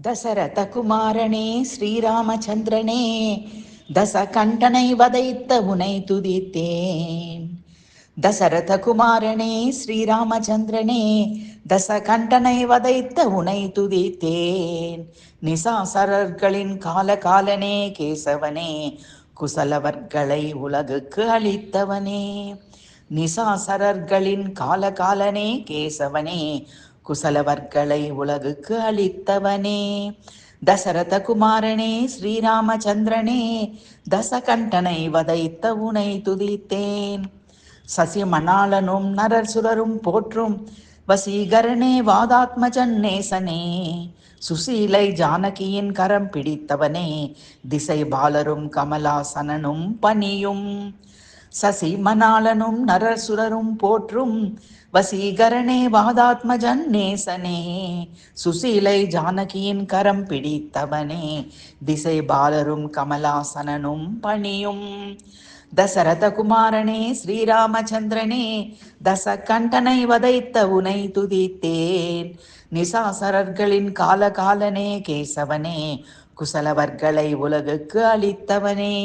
தசரத குமாரனே ஸ்ரீராமச்சந்திரனே, தசகண்டனை வதைத்த உனை துதித்தேன். தசரத குமாரனே ஸ்ரீராமச்சந்திரனே, தசகண்டனை வதைத்த உனை துதித்தேன். நிசாசரர்களின் காலகாலனே கேசவனே, குசலவர்களை உலகுக்கு அளித்தவனே. நிசாசரர்களின் காலகாலனே கேசவனே, குசலவர்களை உலகுக்கு அளித்தவனே. தசரத குமாரனே ஸ்ரீராமச்சந்திரனே, தசகண்டனை வதைத்த உனை துதித்தேன். சசிமணாளனும் நரர் சுரரும் போற்றும் வசீகரனே வாதாத்மஜன் நேசனே, சுசீலை ஜானகியின் கரம் பிடித்தவனே, திசை பாலரும் கமலாசனனும் பணியும். சசிமணாளனும் நரர் சுரரும் போற்றும் வசீகரனே வாதாத்மஜன் நேசனே, சுசீலை ஜானகியின் கரம் பிடித்தவனே, திசை பாலரும் கமலாசனனும் பணியும். தசரத குமாரனே ஸ்ரீராமச்சந்திரனே, தசகண்டனை வதைத்த உனை துதித்தேன். நிசாசரர்களின் காலகாலனே கேசவனே, குசலவர்களை உலகுக்கு அளித்தவனே.